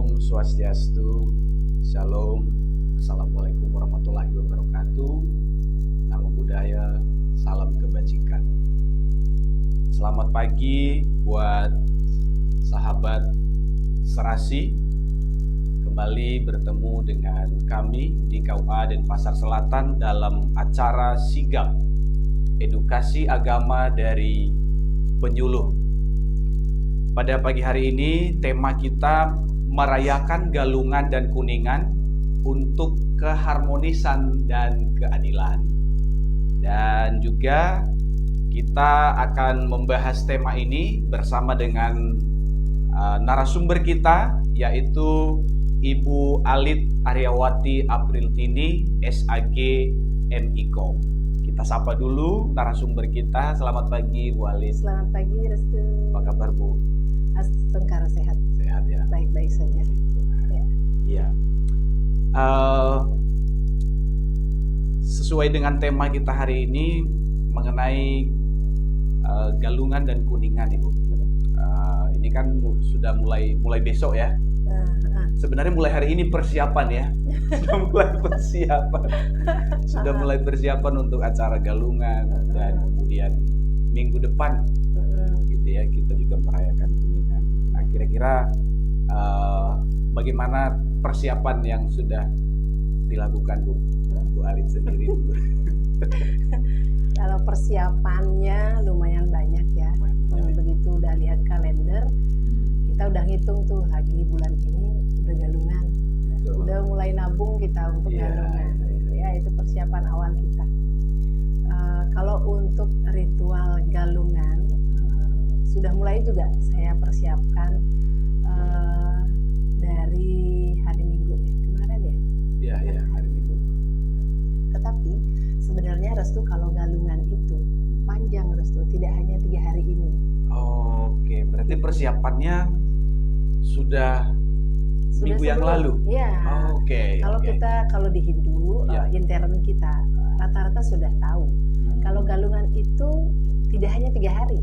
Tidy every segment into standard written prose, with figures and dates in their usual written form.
Om Swastiastu, Shalom, Assalamualaikum warahmatullahi wabarakatuh. Namo Buddhaya, salam kebajikan. Selamat pagi buat sahabat Serasi. Kembali bertemu dengan kami di KUA Denpasar Selatan dalam acara Sigap, Edukasi Agama dari Penyuluh. Pada pagi hari ini tema kita merayakan Galungan dan Kuningan untuk keharmonisan dan keadilan. Dan juga kita akan membahas tema ini bersama dengan narasumber kita, yaitu Ibu Alit Aryawati Apriltini, SAG MIKOM. Kita sapa dulu narasumber kita. Selamat pagi Bu Alit. Selamat pagi Restu. Apa kabar Bu? Astagfirullah, sehat. Sehat ya. Baik-baik saja. Iya. Sesuai dengan tema kita hari ini mengenai Galungan dan Kuningan, Ibu. Ini kan sudah mulai besok ya. Sebenarnya mulai hari ini persiapan ya. Sudah mulai persiapan untuk acara Galungan, dan kemudian minggu depan gitu ya kita juga merayakan Kuningan. Nah, kira-kira bagaimana persiapan yang sudah dilakukan Bu Alit sendiri? Kalau persiapannya lumayan banyak ya. Begitu udah lihat kalender, kita udah ngitung tuh lagi bulan ini udah Galungan. Udah mulai nabung kita untuk Galungan. Ya, itu persiapan awal kita. Kalau untuk ritual Galungan sudah mulai juga saya persiapkan dari hari Minggu ya kemarin ya. Iya, hari Minggu. Tetapi sebenarnya Restu kalau Galungan itu panjang Restu, tidak hanya 3 hari ini. Oke, berarti persiapannya sudah minggu yang lalu. Iya. Oke. Kalau di Hindu intern kita rata-rata sudah tahu. Kalau Galungan itu tidak hanya 3 hari.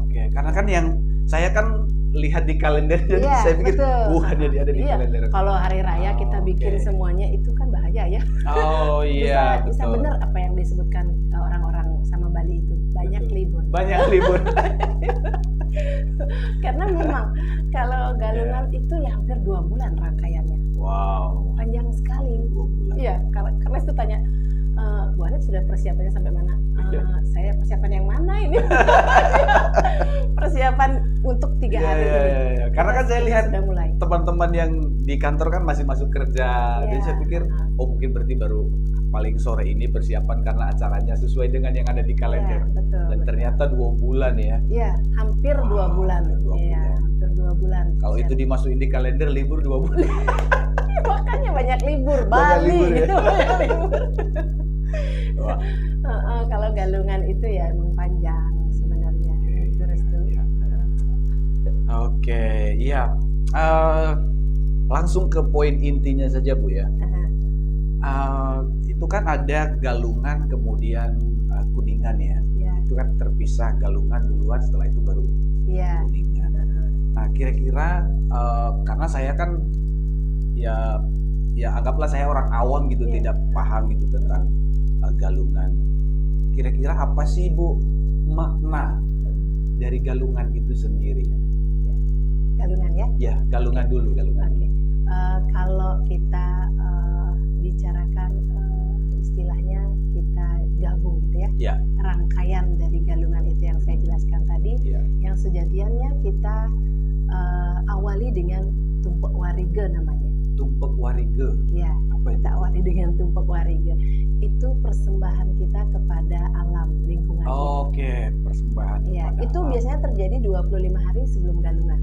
Oke, karena kan yang saya kan lihat di kalender, jadi saya pikir hanya ada di kalender. Kalau hari raya kita bikin semuanya itu kan bahaya ya. Oh iya, bisa benar apa yang disebutkan orang-orang sama Bali itu, banyak libur. Banyak libur. Karena memang kalau Galungan itu ya hampir 2 bulan rangkaiannya. Wow. Panjang sekali. 2 bulan. Iya, karena itu tanya, Bu Alit sudah persiapannya sampai mana? Saya persiapan yang mana ini? Persiapan untuk 3 hari ini. Karena kan saya lihat sudah mulai. Teman-teman yang di kantor kan masih masuk kerja. Jadi saya pikir, mungkin berarti baru paling sore ini persiapan karena acaranya sesuai dengan yang ada di kalender. Betul. Dan ternyata 2 bulan ya. Iya, hampir 2 bulan. Iya, hampir 2 bulan. Kalau itu dimasukin di kalender libur 2 bulan. Makanya banyak libur, Banyak Bali libur, ya? itu banyak libur. Kalau Galungan itu ya emang panjang sebenarnya. Oke, iya. Langsung ke poin intinya saja Bu ya. Itu kan ada Galungan kemudian Kuningan ya. Itu kan terpisah, Galungan duluan, setelah itu baru Kuningan. Nah, kira-kira karena saya kan ya anggaplah saya orang awam gitu, tidak paham gitu tentang Galungan. Kira-kira apa sih Bu makna dari Galungan itu sendiri? Galungan ya? Ya, Galungan dulu, Galungan. Oke. Kalau kita bicarakan istilahnya kita gabung gitu ya. Ya. Rangkaian dari Galungan itu yang saya jelaskan tadi, yang sejatiannya kita awali dengan Tumpek Warige namanya. Tumpek Warige. Ya, kita awali dengan Tumpek Warige. Itu persembahan kita kepada alam lingkungan. Oke, persembahan. Ya, itu alam. Biasanya terjadi 25 hari sebelum Galungan.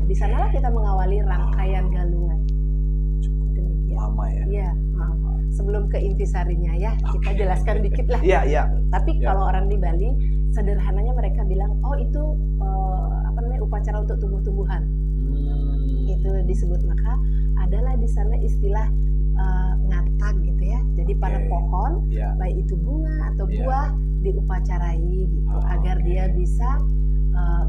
Di sanalah kita mengawali rangkaian Galungan. Cukup demikian. Lama ya? Iya. Sebelum ke intisarinya ya, kita jelaskan dikit lah. Iya. Tapi kalau orang di Bali, sederhananya mereka bilang, oh itu upacara untuk tumbuh-tumbuhan. Itu disebut, maka adalah di sana istilah ngatag gitu ya. Jadi pada pohon, baik itu bunga atau buah, diupacarai gitu, agar dia bisa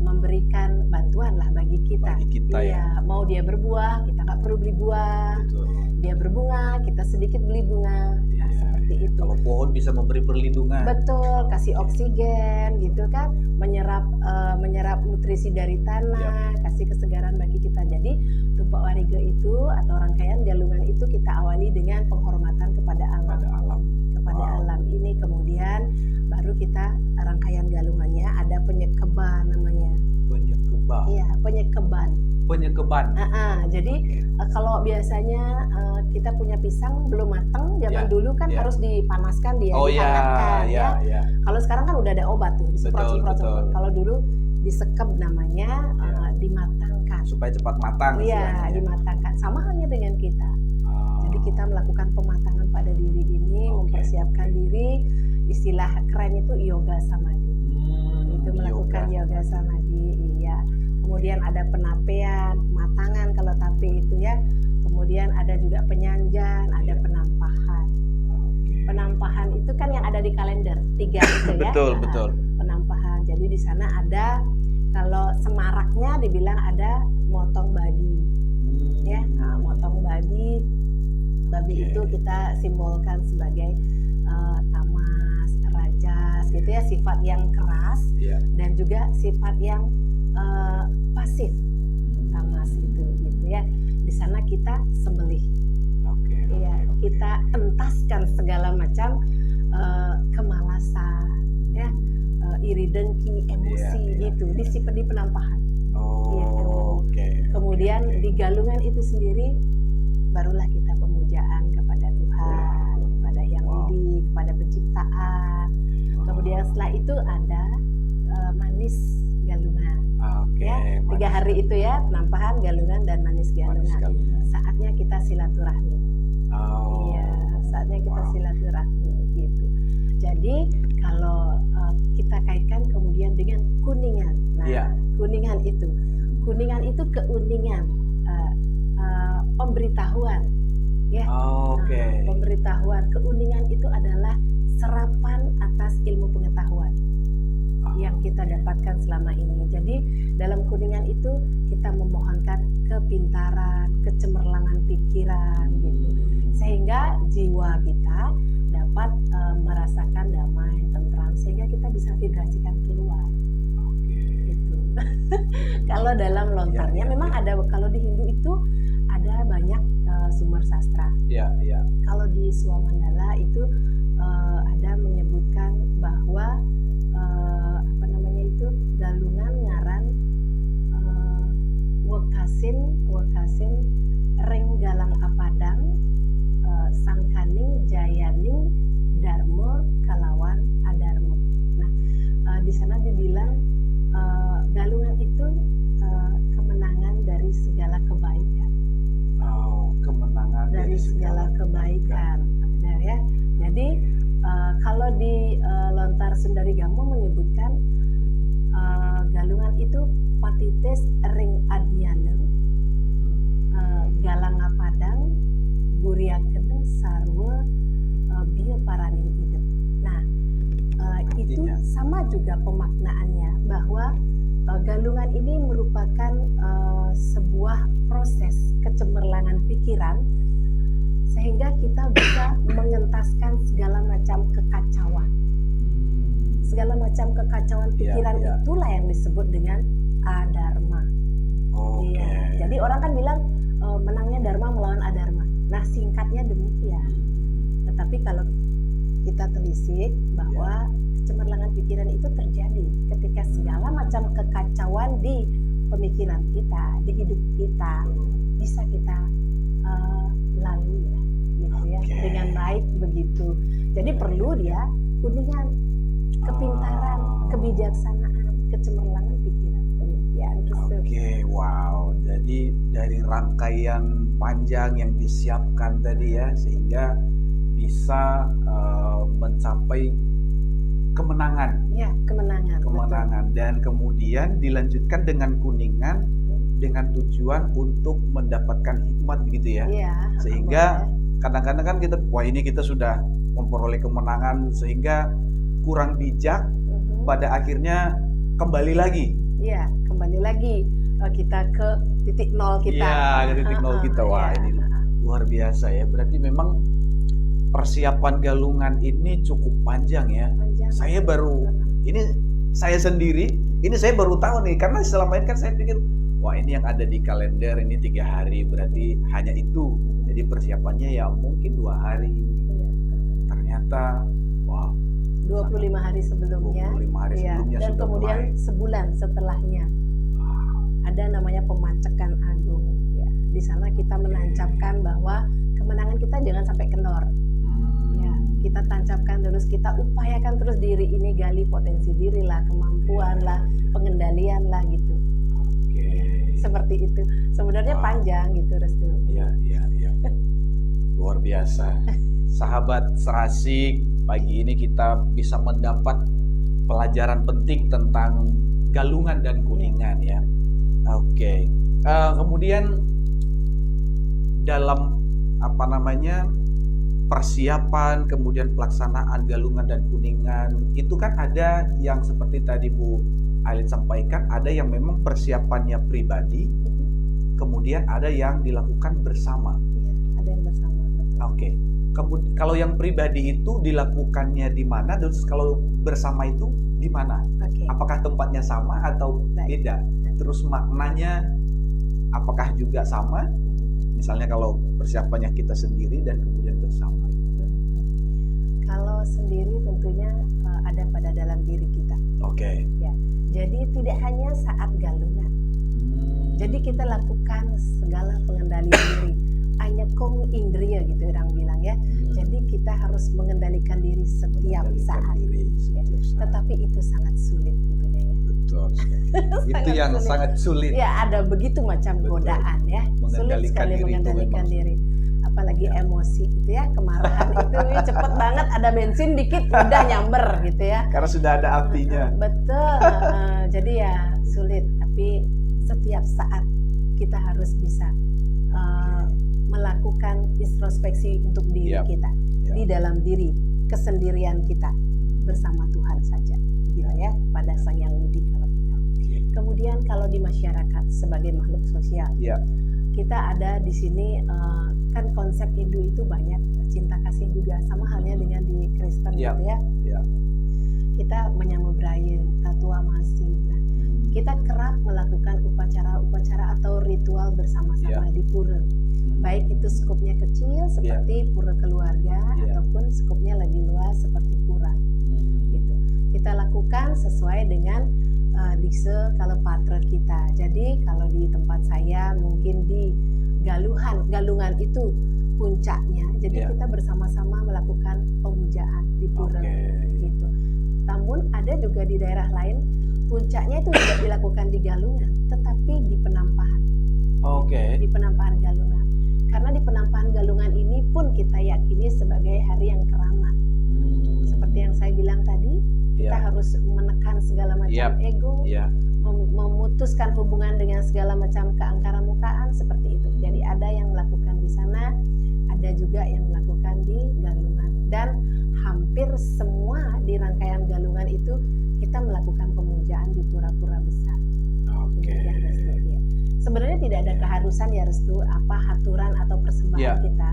memberikan bantuan lah bagi kita. Ya. Mau dia berbuah, kita nggak perlu beli buah. Betul. Dia berbunga, kita sedikit beli bunga. Nah, seperti itu. Kalau pohon bisa memberi perlindungan. Betul, kasih oksigen gitu kan, menyerap nutrisi dari tanah, kasih kesegaran bagi kita. Jadi Tumpak Warige itu atau rangkaian galungan itu kita awali dengan penghormatan kepada alam. Kepada alam ini, kemudian baru kita rangkaian galungannya ada penyekeban namanya. Penyekeban. Iya, penyekeban. Jadi kalau biasanya kita punya pisang belum matang, zaman dulu kan harus dipanaskan dihangatkan ya. Kalau sekarang kan udah ada obat tuh, disemprot-semprot. Kalau dulu disekep namanya, dimatangkan. Supaya cepat matang. Iya, dimatangkan. Sama halnya dengan kita. Jadi kita melakukan pematangan pada diri ini, mempersiapkan diri. Istilah keren itu yoga samadhi. Itu melakukan yoga samadhi, iya. Kemudian ada penapean, pematangan kalau tape itu ya. Kemudian ada juga penyanjan, ada penampahan. Penampahan itu kan yang ada di kalender 3 itu ya. Betul. Penampahan. Jadi di sana ada, kalau semaraknya dibilang ada motong babi. Ya, motong babi. Babi itu kita simbolkan sebagai tamas, rajas gitu ya, sifat yang keras dan juga sifat yang pasif. Tamas itu gitu ya. Di sana kita sembelih. Kita entaskan segala macam kemalasan ya, iri dengki, emosi gitu di penampahan. Kemudian di galungan itu sendiri barulah kita pemujaan kepada Tuhan, kepada Yang Widi, kepada penciptaan. Kemudian setelah itu ada manis galungan. Ya, 3 hari itu ya, penampahan, galungan, dan manis galungan. Saatnya kita silaturahmi. Saatnya kita silaturahmi gitu. Jadi kalau kita kaitkan kemudian dengan kuningan. Nah, kuningan itu keuningan. Pemberitahuan ya. Pemberitahuan, keuningan itu adalah serapan atas ilmu pengetahuan yang kita dapatkan selama ini. Jadi dalam kuningan itu kita memohonkan kepintaran, kecemerlangan pikiran gitu, sehingga jiwa kita dapat merasakan damai, tentram, sehingga kita bisa vibrasikan keluar. Gitu. Kalau dalam lontarnya memang ada, kalau di Hindu itu ada banyak sumber sastra. Kalau di Swamandala itu ada menyebutkan bahwa galungan ngaran wekasin ring galang apadang sangkaning jayaning dharma kalawan adarma. Nah, di sana dibilang galungan itu kemenangan dari segala kebaikan. Kemenangan dari segala kebaikan. Ya. Jadi kalau di Lontar Sundari Gammo menyebutkan galungan itu patites ring adnyana galang apadang buriaken sarwa bil paraning idep. Nah, itu sama juga pemaknaannya, bahwa galungan ini merupakan sebuah proses kecemerlangan pikiran sehingga kita bisa mengentaskan segala macam kekacauan. Segala macam kekacauan pikiran itulah yang disebut dengan adharma. Jadi orang kan bilang menangnya dharma melawan adharma. Nah, singkatnya demikian. Tetapi kalau kita telisik bahwa kecemerlangan pikiran itu terjadi ketika segala macam kekacauan di pemikiran kita, di hidup kita bisa kita lalui lah, gitu ya, dengan baik begitu. Jadi perlu dia kuningan, kepintaran, kebijaksanaan, kecemerlangan pikiran, demikian. Wow. Jadi dari rangkaian panjang yang disiapkan tadi ya, sehingga bisa mencapai kemenangan. Ya, kemenangan. Betul. Dan kemudian dilanjutkan dengan kuningan dengan tujuan untuk mendapatkan hikmat begitu ya. Iya. Sehingga kadang-kadang kan kita sudah memperoleh kemenangan sehingga kurang bijak, pada akhirnya kembali lagi Iya, kembali lagi kita ke titik nol kita. Iya, ke titik nol kita. Wah, ini luar biasa ya. Berarti memang persiapan galungan ini cukup panjang ya. Saya baru saya sendiri saya baru tahu nih, karena selama ini kan saya pikir wah ini yang ada di kalender ini 3 hari berarti hanya itu. Jadi persiapannya ya mungkin 2 hari. Ternyata wah 25 hari sebelumnya. 25 hari sebelumnya dan sudah kemudian mulai. Sebulan setelahnya. Ada namanya pemacekan agung ya. Di sana kita menancapkan bahwa kemenangan kita jangan sampai kendor. Ya, kita tancapkan terus, kita upayakan terus diri ini, gali potensi diri lah, kemampuan lah, pengendalian lah gitu. Seperti itu. Sebenarnya panjang gitu, Restu. Iya. Luar biasa. Sahabat Serasik, pagi ini kita bisa mendapat pelajaran penting tentang galungan dan kuningan ya. Kemudian dalam persiapan, kemudian pelaksanaan galungan dan kuningan itu kan ada yang seperti tadi Bu Ailin sampaikan, ada yang memang persiapannya pribadi, kemudian ada yang dilakukan bersama. Iya, ada yang bersama. Kemudian kalau yang pribadi itu dilakukannya di mana, terus kalau bersama itu di mana? Apakah tempatnya sama atau beda? Terus maknanya apakah juga sama? Misalnya kalau persiapannya kita sendiri dan kemudian bersama. Kalau sendiri tentunya ada pada dalam diri kita. Ya. Jadi tidak hanya saat galungan. Jadi kita lakukan segala pengendalian diri. Anyakom indriya gitu orang bilang ya. Jadi kita harus mengendalikan diri setiap saat. Tetapi itu sangat sulit tentunya ya. Betul. Itu yang sulit. Sangat sulit. Ya, ada begitu macam godaan ya. Sulit sekali mengendalikan diri. Apalagi emosi gitu ya, kemarahan itu cepet banget, ada bensin dikit udah nyamber gitu ya. Karena sudah ada apinya. Betul. Jadi ya sulit, tapi setiap saat kita harus bisa melakukan introspeksi untuk diri kita, di dalam diri, kesendirian kita bersama Tuhan saja, gitu ya, pada Sang Yang Widi kalau kita. Kemudian kalau di masyarakat sebagai makhluk sosial, kita ada di sini kan konsep Hindu itu banyak, cinta kasih juga, sama halnya dengan di Kristen gitu ya. Kita menyambut raya, tatua masih. Nah, kita kerap melakukan upacara-upacara atau ritual bersama-sama di pura. Baik itu skopnya kecil seperti pura keluarga ataupun skopnya lebih luas seperti pura. Gitu. Kita lakukan sesuai dengan dikse kalau patra kita. Jadi kalau di tempat saya mungkin di galungan itu puncaknya. Jadi kita bersama-sama melakukan pemujaan di pura gitu. Namun ada juga di daerah lain puncaknya itu tidak dilakukan di galungan, tetapi di penampahan. Di penampahan galungan. Karena di penampahan galungan ini pun kita yakini sebagai hari yang keramat. Seperti yang saya bilang tadi, kita harus menekan segala macam ego, memutuskan hubungan dengan segala macam keangkaramukaan seperti itu. Jadi ada yang melakukan di sana, ada juga yang melakukan di galungan. Dan hampir semua di rangkaian galungan itu kita melakukan pemujaan di pura-pura besar. Sebenarnya tidak ada keharusan ya Restu, aturan atau persembahan kita.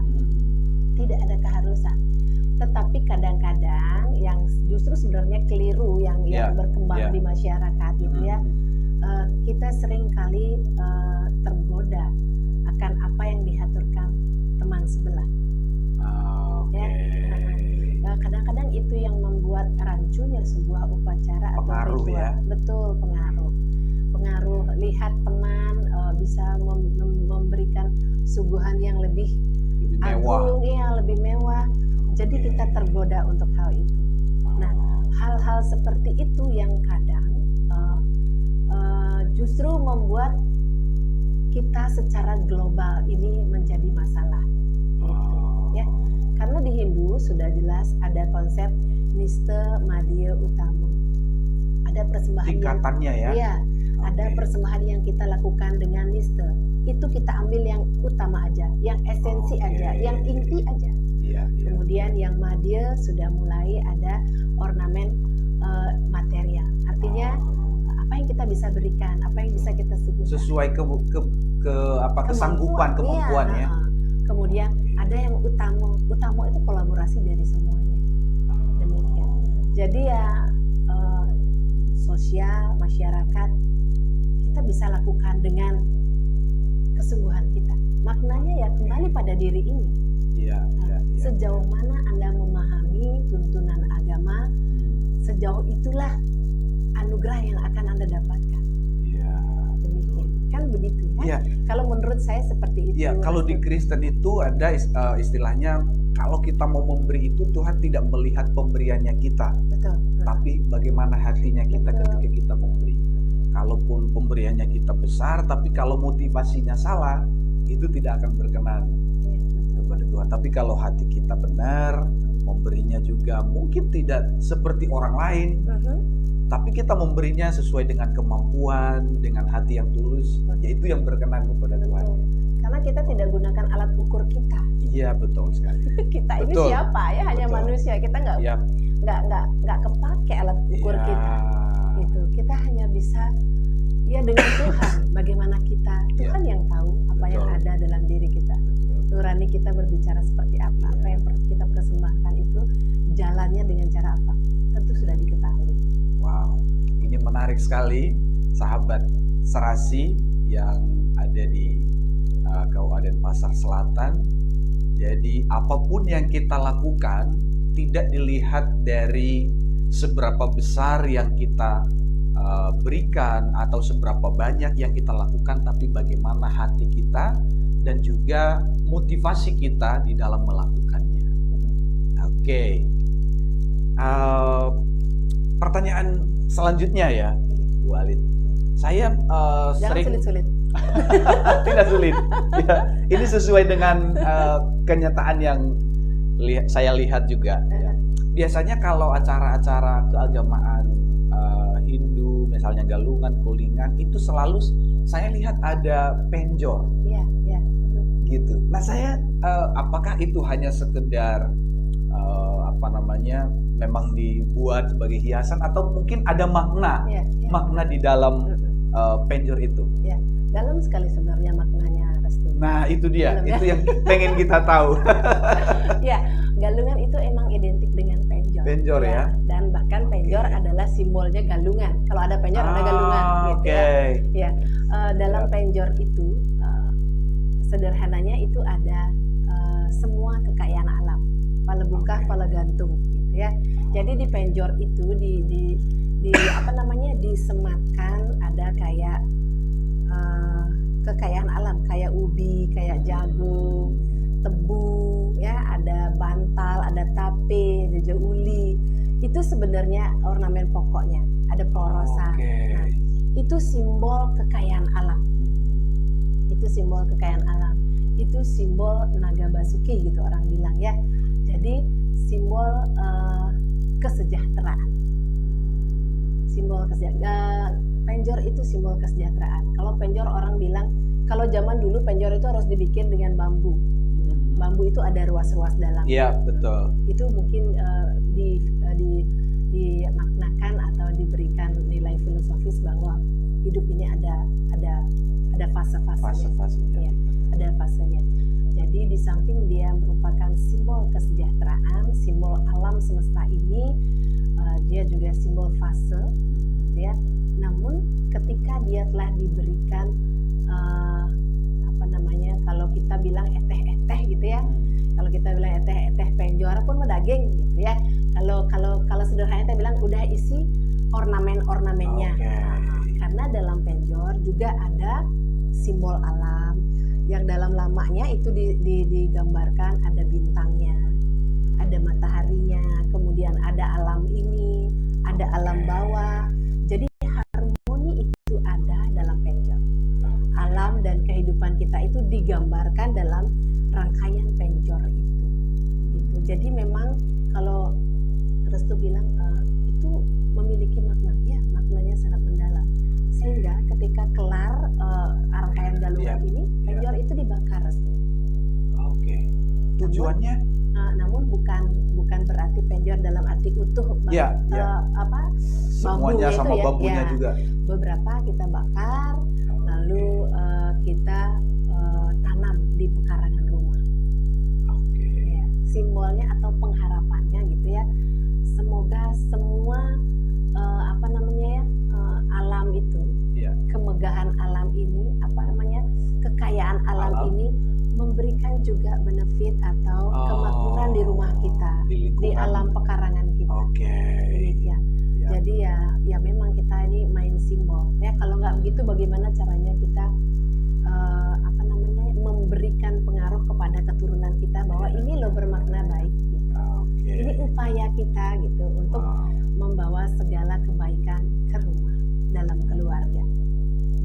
Tidak ada keharusan. Tetapi kadang-kadang yang justru sebenarnya keliru yang berkembang di masyarakat gitu ya. Kita sering kali tergoda akan apa yang diaturkan teman sebelah. Kadang-kadang itu yang membuat rancunya sebuah upacara atau ritual. Betul, pengaruh. Lihat teman bisa memberikan suguhan yang lebih agung, lebih mewah. Jadi kita tergoda untuk hal itu. Nah, hal-hal seperti itu yang kadang justru membuat kita secara global ini menjadi masalah. Ya, karena di Hindu sudah jelas ada konsep Nista Madhya Utama. Ada persembahan tingkatannya ada persembahan yang kita lakukan dengan nista. Itu kita ambil yang utama aja, yang esensi aja, yang inti aja. Kemudian yang madhya sudah mulai ada ornamen material. Artinya apa yang kita bisa berikan, apa yang bisa kita suguhkan. Sesuai kesanggupan, kemampuan ya. Kemudian ada yang utama itu kolaborasi dari semuanya. Demikian. Jadi ya sosial, masyarakat, kita bisa lakukan dengan kesungguhan kita. Maknanya ya kembali pada diri ini. Sejauh mana Anda memahami tuntunan agama, sejauh itulah anugerah yang akan Anda dapatkan. Demikian. Kan begitu ya? Kalau menurut saya seperti itu. Kalau di Kristen itu ada istilahnya, kalau kita mau memberi itu Tuhan tidak melihat pemberiannya kita. Betul. Tapi bagaimana hatinya kita ketika kita memberi. Kalaupun pemberiannya kita besar, tapi kalau motivasinya salah, itu tidak akan berkenan kepada Tuhan. Tapi kalau hati kita benar, memberinya juga mungkin tidak seperti orang lain, tapi kita memberinya sesuai dengan kemampuan, dengan hati yang tulus, yaitu yang berkenan kepada Tuhan. Karena kita tidak gunakan alat ukur kita. Iya, betul sekali. Kita ini siapa ya? Hanya manusia. Kita nggak kepake alat ukur kita. Gitu. Kita hanya bisa dengan Tuhan. Bagaimana kita? Tuhan yang tahu apa yang ada dalam diri kita. Nurani kita berbicara seperti apa? Apa yang kita persembahkan itu jalannya dengan cara apa? Tentu sudah diketahui. Wow, ini menarik sekali, sahabat Serasi yang ada di Kabupaten Pasar Selatan. Jadi apapun yang kita lakukan tidak dilihat dari seberapa besar yang kita berikan atau seberapa banyak yang kita lakukan, tapi bagaimana hati kita dan juga motivasi kita di dalam melakukannya. Oke. Pertanyaan selanjutnya ya, Bu Alit. Saya sering sulit-sulit. Tidak sulit. Ini sesuai dengan kenyataan yang saya lihat juga. Biasanya kalau acara-acara keagamaan Hindu, misalnya galungan, kulingan, itu selalu saya lihat ada penjor. Gitu. Nah, saya apakah itu hanya sekedar memang dibuat sebagai hiasan atau mungkin ada makna di dalam penjor itu? Dalam sekali sebenarnya maknanya, Restu. Nah, itu dia. Itu yang pengen kita tahu. Galungan itu emang identik dengan penjor. Penjor ya. Dan bahkan penjor adalah simbolnya galungan. Kalau ada penjor ada galungan gitu ya. Dalam penjor itu sederhananya itu ada semua kekayaan alam. Pala bungkah, pala gantung gitu ya. Jadi di penjor itu disematkan ada kayak kekayaan alam, kayak ubi, kayak jagung, tebu, ya, ada bantal, ada tape, ada uli. Itu sebenarnya ornamen pokoknya. Ada porosan. Nah, itu simbol kekayaan alam. Itu simbol kekayaan alam. Itu simbol naga basuki gitu orang bilang ya. Jadi simbol kesejahteraan. Simbol kesejahteraan. Penjor itu simbol kesejahteraan. Kalau penjor orang bilang, kalau zaman dulu penjor itu harus dibikin dengan bambu. Bambu itu ada ruas-ruas dalam. Iya, betul. Itu mungkin dimaknakan atau diberikan nilai filosofis bahwa hidup ini ada fase-fasenya. Ya, ada fasenya. Jadi di samping dia merupakan simbol kesejahteraan, simbol alam semesta ini, dia juga simbol fase, ya. Namun ketika dia telah diberikan kalau kita bilang eteh-eteh gitu ya, kalau kita bilang eteh-eteh penjor pun daging gitu ya. Kalau sederhananya kita bilang udah isi ornamen-ornamennya. Karena dalam penjor juga ada simbol alam yang dalam lamanya itu digambarkan ada bintangnya, ada mataharinya, kemudian ada alam ini, ada alam bawah. Jadi harmoni itu ada dalam penjor. Alam dan kehidupan kita itu digambarkan dalam rangkaian penjor itu. Gitu. Jadi memang kalau Restu bilang itu memiliki makna, ya maknanya sangat mendalam. Sehingga ketika kelar rangkaian galungan ini, penjor itu dibakar, Restu. Tujuannya? namun bukan berarti penjor dalam arti utuh semuanya bambu sama itu bambunya juga. Beberapa kita bakar, lalu kita tanam di pekarangan rumah. Ya, simbolnya atau pengharapannya gitu ya. Semoga semua alam itu, kemegahan alam ini, kekayaan alam ini memberikan juga benefit atau kemakmuran di rumah kita, di alam pekarangan kita. Demikian. Jadi ya memang kita ini main simbol. Ya kalau nggak begitu bagaimana caranya kita memberikan pengaruh kepada keturunan kita bahwa ini loh bermakna baik. Gitu. Ini upaya kita gitu untuk membawa segala kebaikan ke rumah dalam keluarga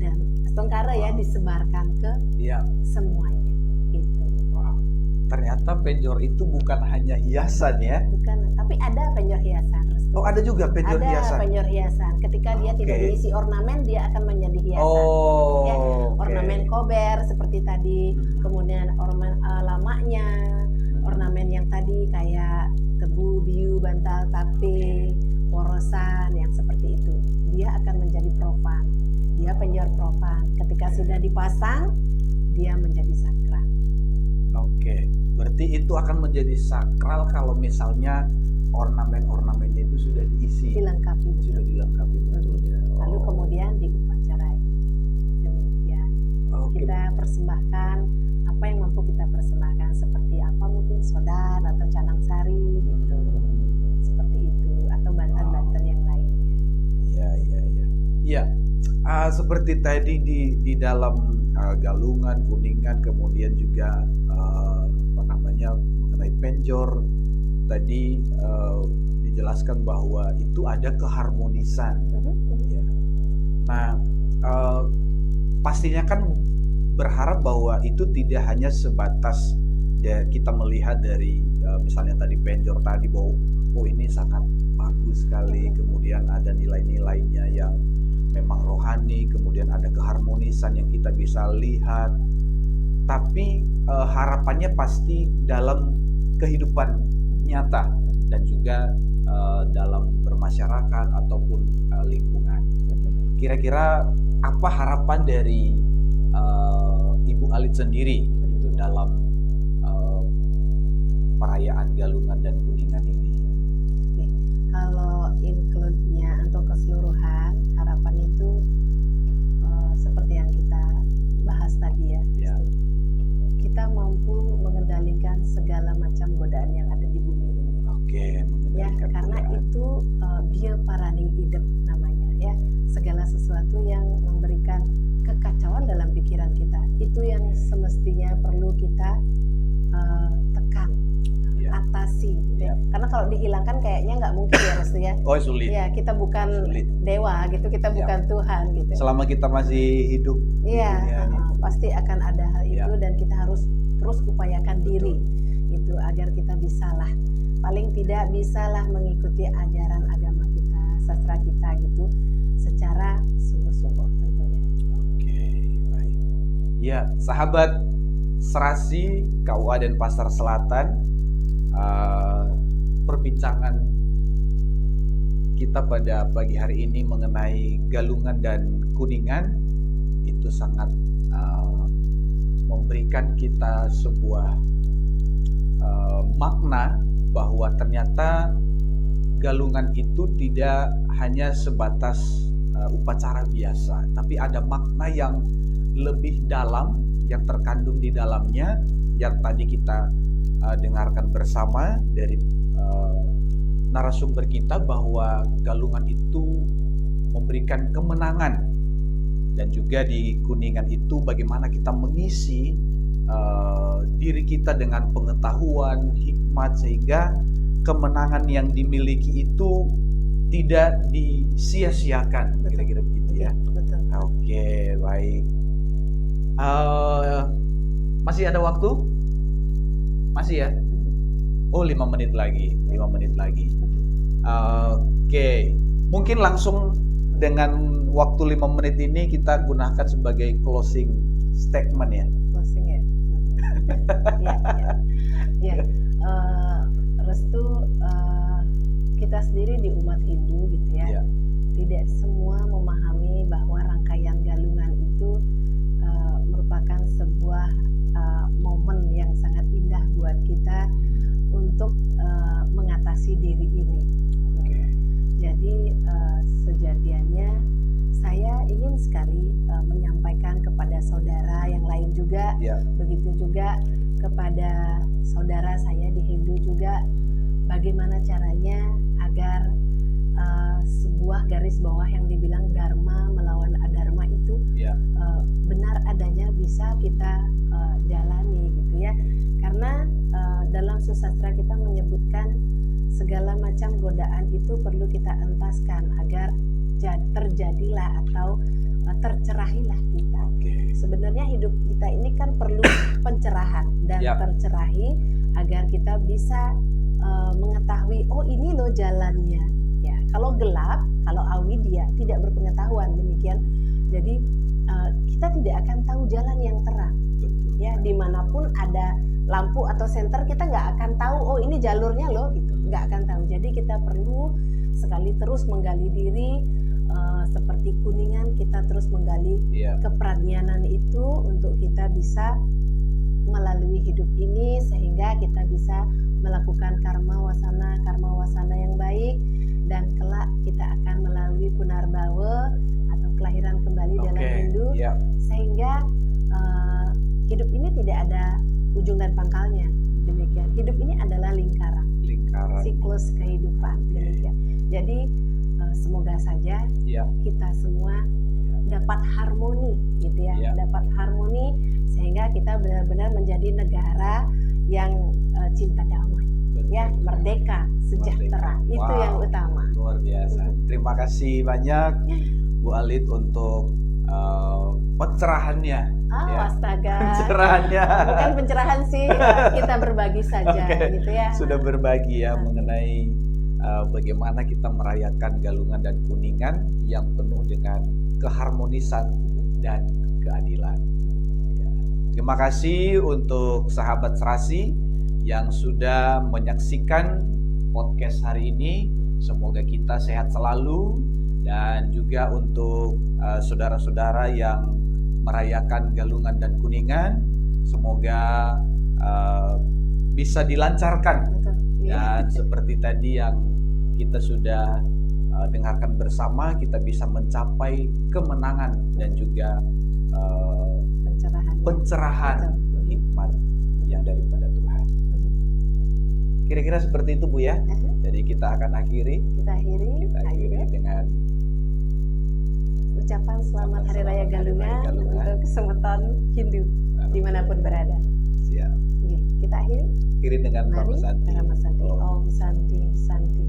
dan sementara disebarkan ke semuanya. Gitu. Ternyata penjor itu bukan hanya hiasan ya? Bukan, tapi ada penjor hiasan. Oh, ada juga penjor hiasan? Ada penjor hiasan. Ketika dia tidak diisi ornamen, dia akan menjadi hiasan. Ornamen kober seperti tadi, kemudian ornamen lamanya, ornamen yang tadi kayak tebu, biu, bantal, tape, porosan yang seperti itu. Dia akan menjadi profan. Dia penjor profan. Ketika sudah dipasang, dia menjadi sakral. Berarti itu akan menjadi sakral kalau misalnya ornamen-ornamennya itu sudah diisi, dilengkapi betul. Sudah dilengkapi betul. Lalu kemudian diupacarai. Demikian. Kita persembahkan apa yang mampu kita persembahkan, seperti apa mungkin sodan atau canang sari gitu. Seperti itu, atau bantan-bantan yang lainnya. Iya. Seperti tadi di dalam galungan, kuningan, kemudian juga mengenai penjor tadi dijelaskan bahwa itu ada keharmonisan. Nah, pastinya kan berharap bahwa itu tidak hanya sebatas kita melihat dari misalnya tadi penjor tadi bahwa ini sangat bagus sekali, kemudian ada nilai-nilainya yang memang rohani, kemudian ada keharmonisan yang kita bisa lihat. Tapi harapannya pasti dalam kehidupan nyata dan juga dalam bermasyarakat ataupun lingkungan. Kira-kira apa harapan dari Ibu Alit sendiri itu dalam perayaan Galungan dan Kuningan ini? Kalau include-nya untuk keseluruhan, harapan itu seperti yang kita bahas tadi ya. Kita mampu mengendalikan segala macam godaan yang ada di bumi ini. Karena itu bioparaning idep namanya ya. Segala sesuatu yang memberikan kekacauan dalam pikiran kita, itu yang semestinya perlu kita tekan, atasi. Karena kalau dihilangkan kayaknya nggak mungkin ya Restu ya. Sulit. Ya, kita bukan dewa gitu, kita bukan Tuhan gitu. Selama kita masih hidup. Pasti akan ada hal itu dan kita harus terus upayakan diri itu agar kita bisalah, paling tidak bisalah mengikuti ajaran agama kita, sastra kita gitu secara sungguh-sungguh tentunya. Baik. Ya, sahabat Serasi KUA dan Pasar Selatan, perbincangan kita pada pagi hari ini mengenai Galungan dan Kuningan itu sangat memberikan kita sebuah makna bahwa ternyata Galungan itu tidak hanya sebatas upacara biasa, tapi ada makna yang lebih dalam yang terkandung di dalamnya, yang tadi kita dengarkan bersama dari narasumber kita bahwa Galungan itu memberikan kemenangan. Dan juga di Kuningan itu bagaimana kita mengisi diri kita dengan pengetahuan, hikmat, sehingga kemenangan yang dimiliki itu tidak disia-siakan. Kira-kira begitu ya. Betul. Baik. Masih ada waktu? Masih ya? 5 menit lagi. 5 menit lagi. Mungkin langsung dengan waktu 5 menit ini kita gunakan sebagai closing statement ya. Closing ya. Ya, ya, ya. Restu, kita sendiri di umat Hindu gitu ya, tidak semua memahami bahwa rangkaian galungan itu merupakan sebuah momen yang sangat indah buat kita untuk mengatasi diri ini. Jadi sejatinya saya ingin sekali menyampaikan kepada saudara yang lain juga, begitu juga kepada saudara saya di Hindu juga, bagaimana caranya agar sebuah garis bawah yang dibilang dharma melawan adharma itu benar adanya bisa kita jalani gitu ya. Karena dalam susastra kita menyebutkan segala macam godaan itu perlu kita entaskan agar terjadilah atau tercerahilah kita. Sebenarnya hidup kita ini kan perlu pencerahan dan tercerahi agar kita bisa mengetahui, oh ini loh jalannya. Ya, kalau gelap, kalau awidya tidak berpengetahuan demikian, jadi kita tidak akan tahu jalan yang terang. Ya, dimanapun ada lampu atau senter kita nggak akan tahu, oh ini jalurnya loh gitu, nggak akan tahu. Jadi kita perlu sekali terus menggali diri. Seperti Kuningan kita terus menggali kepradnyanan itu untuk kita bisa melalui hidup ini sehingga kita bisa melakukan karma wasana yang baik, dan kelak kita akan melalui punarbawa atau kelahiran kembali dalam Hindu sehingga hidup ini tidak ada ujung dan pangkalnya. Demikian, hidup ini adalah lingkaran. Siklus kehidupan demikian. Jadi semoga saja kita semua dapat harmoni gitu ya, dapat harmoni sehingga kita benar-benar menjadi negara yang cinta damai, merdeka, sejahtera. Itu yang utama. Luar biasa. Terima kasih banyak Bu Alit untuk pencerahannya. Astaga. Pencerahannya. Bukan pencerahan sih, kita berbagi saja gitu ya. Sudah berbagi mengenai bagaimana kita merayakan Galungan dan Kuningan yang penuh dengan keharmonisan dan keadilan. Terima kasih untuk sahabat Serasi yang sudah menyaksikan podcast hari ini. Semoga kita sehat selalu, dan juga untuk saudara-saudara yang merayakan Galungan dan Kuningan, semoga bisa dilancarkan. Dan seperti tadi yang kita sudah dengarkan bersama, kita bisa mencapai kemenangan dan juga pencerahan hikmat yang daripada Tuhan. Kira-kira seperti itu Bu ya. Jadi kita akan akhiri. Kita akhiri dengan ucapan selamat Hari Raya Galungan untuk semeton Hindu dimanapun berada. Siap. Kita akhiri dengan Rama Santi. Om Santi Santi.